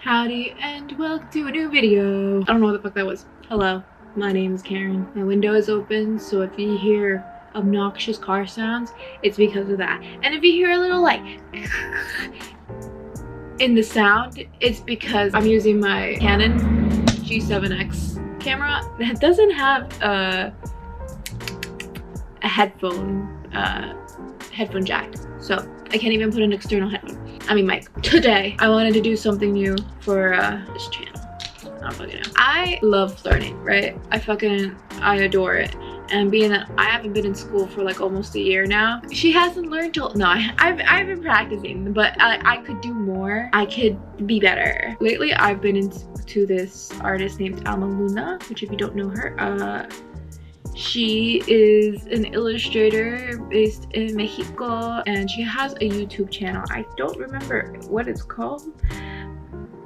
Howdy and welcome to a new video. I don't know what the fuck that was. Hello, my name is Karen. My window is open, so if you hear obnoxious car sounds, it's because of that. And if you hear a little like in the sound, it's because I'm using my Canon G7X camera that doesn't have a headphone jack, so I can't even put an external mic. Today I wanted to do something new for this channel. I don't fucking know. I love learning, right? I adore it. And being that I haven't been in school for like almost a year now, she hasn't learned till no. I've been practicing, but I could do more. I could be better. Lately, I've been into this artist named Alma Luna, which if you don't know her, she is an illustrator based in Mexico, and she has a YouTube channel. I don't remember what it's called,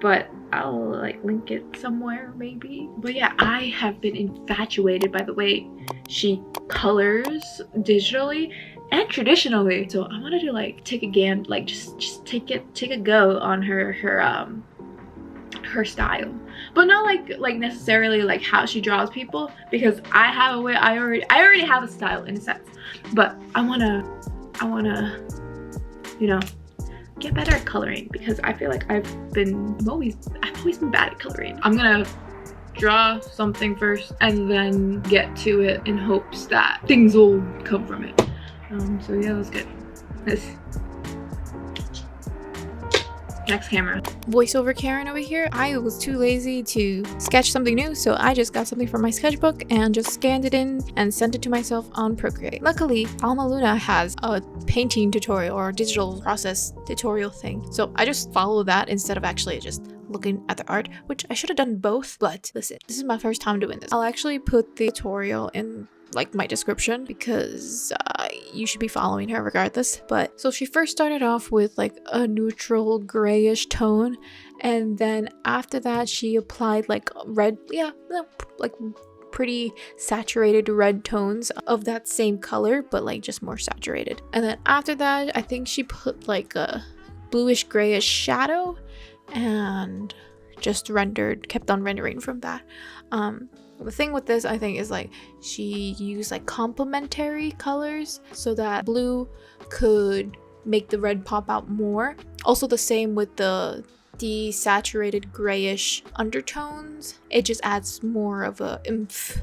but I'll like link it somewhere maybe. But yeah, I have been infatuated by the way she colors digitally and traditionally. So I wanted to like take a just take a go on her style, but not like necessarily like how she draws people, because I have a way. I already have a style in a sense, but I wanna you know get better at coloring, because I feel like I've always been bad at coloring. I'm gonna draw something first and then get to it in hopes that things will come from it. So yeah, let's get this. Next camera. Voiceover Karen over here. I was too lazy to sketch something new, so I just got something from my sketchbook and just scanned it in and sent it to myself on Procreate. Luckily, Alma Luna has a painting tutorial or digital process tutorial thing, so I just follow that instead of actually just looking at the art, which I should have done both. But listen, this is my first time doing this. I'll actually put the tutorial in like my description, because you should be following her regardless. But so she first started off with like a neutral grayish tone, and then after that she applied like red, like pretty saturated red tones of that same color, but like just more saturated. And then after that I think she put like a bluish grayish shadow and just kept on rendering from that. The thing with this, I think, is like she used like complementary colors so that blue could make the red pop out more. Also the same with the desaturated grayish undertones. It just adds more of a oomph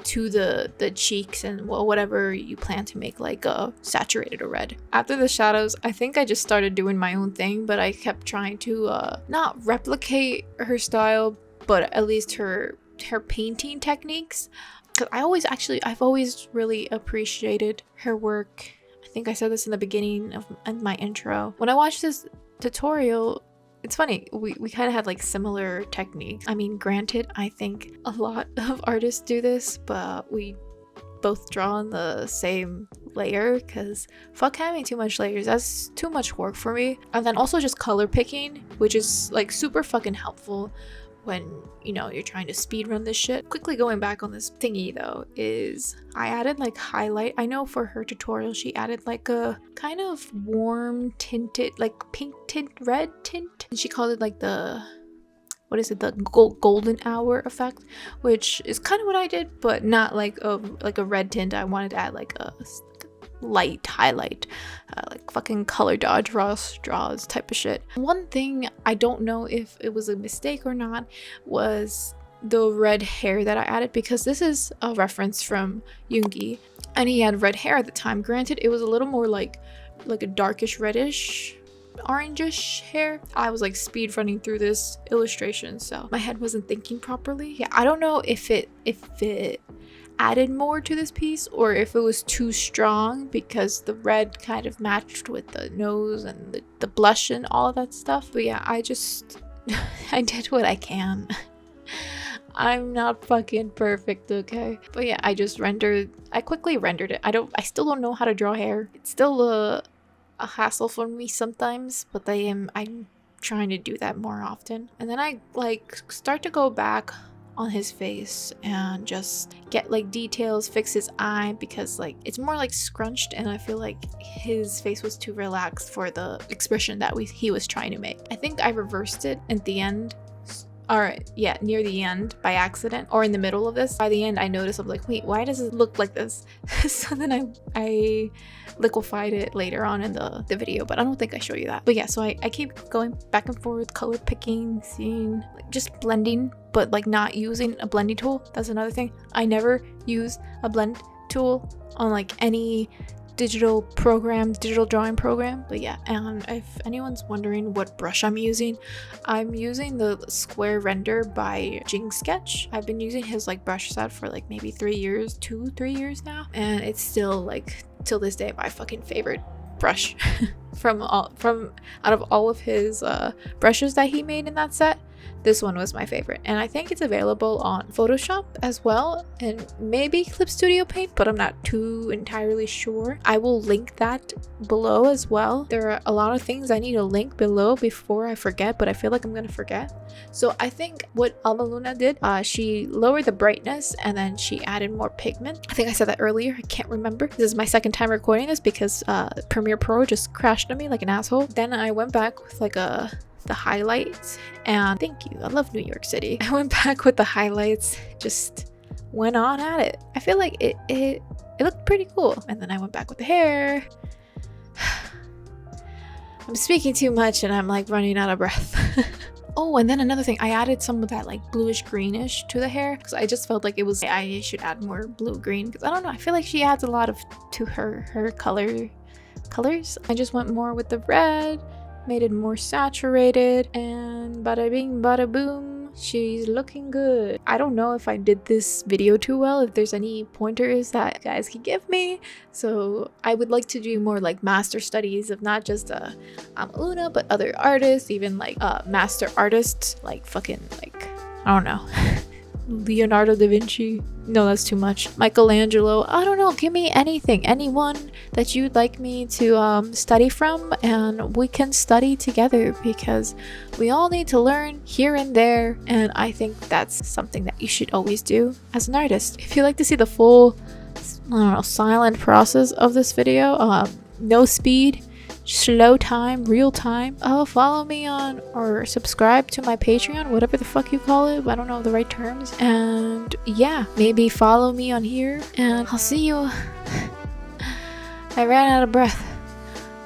to the cheeks and whatever you plan to make like a saturated or red. After the shadows, I think I just started doing my own thing, but I kept trying to not replicate her style, but at least her painting techniques, because I've always really appreciated her work. I think I said this in the beginning of my intro. When I watched this tutorial, it's funny, we kind of had like similar techniques. I mean, granted, I think a lot of artists do this, but we both draw on the same layer, because fuck having too much layers, that's too much work for me. And then also just color picking, which is like super fucking helpful when you're trying to speed run this shit. Quickly going back on this thingy though, is I added like highlight. I know for her tutorial she added like a kind of warm tinted, like pink tint, red tint, and she called it like the golden hour effect, which is kind of what I did, but not like a red tint. I wanted to add like a light highlight, like fucking color dodge draws type of shit. One thing I don't know if it was a mistake or not was the red hair that I added, because this is a reference from Yoongi and he had red hair at the time. Granted, it was a little more like a darkish reddish orangish hair. I was like speed running through this illustration, so my head wasn't thinking properly. Yeah, I don't know if it added more to this piece or if it was too strong, because the red kind of matched with the nose and the blush and all of that stuff. But yeah, I did what I can. I'm not fucking perfect, okay? But yeah, I quickly rendered it. I still don't know how to draw hair. It's still a hassle for me sometimes, but I'm trying to do that more often. And then I like start to go back on his face and just get like details, fix his eye, because like it's more like scrunched, and I feel like his face was too relaxed for the expression that he was trying to make. I think I reversed it at the end. Alright, yeah, near the end by accident, or in the middle of this. By the end I noticed, I'm like, wait, why does it look like this? So then I liquefied it later on in the video, but I don't think I show you that. But yeah, so I keep going back and forth, color picking, seeing, like, just blending, but like not using a blending tool. That's another thing. I never use a blend tool on like any digital drawing program. But yeah, and if anyone's wondering what brush I'm using the Square Render by Jing Sketch. I've been using his like brush set for like maybe 3 years now, and it's still like till this day my fucking favorite brush. from out of all of his brushes that he made in that set, this one was my favorite, and I think it's available on Photoshop as well, and maybe Clip Studio Paint, but I'm not too entirely sure. I will link that below as well. There are a lot of things I need to link below before I forget, but I feel like I'm gonna forget. So I think what Alma Luna did, she lowered the brightness and then she added more pigment. I think I said that earlier, I can't remember. This is my second time recording this because Premiere Pro just crashed on me like an asshole. Then I went back with like the highlights, and thank you, I love New York City. I went back with the highlights, just went on at it. I feel like it looked pretty cool. And then I went back with the hair. I'm speaking too much and I'm like running out of breath. Oh, and then another thing, I added some of that like bluish greenish to the hair because I just felt like I should add more blue green, because I don't know, I feel like she adds a lot to her colors. I just went more with the red, made it more saturated, and bada bing bada boom, she's looking good. I don't know if I did this video too well, if there's any pointers that you guys can give me. So I would like to do more like master studies of not just Alma Luna, but other artists, even like master artists, like fucking like, I don't know, Leonardo da Vinci. No, that's too much. Michelangelo. I don't know, give me anyone that you'd like me to study from, and we can study together, because we all need to learn here and there, and I think that's something that you should always do as an artist. If you'd like to see the full, I don't know, silent process of this video, no speed, slow time, real time, follow me on or subscribe to my Patreon, whatever the fuck you call it. I don't know the right terms. And yeah, maybe follow me on here, and I'll see you. I ran out of breath.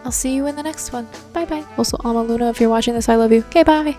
I'll see you in the next one. Bye bye. Also, Alma Luna, if you're watching this, I love you. Okay, bye.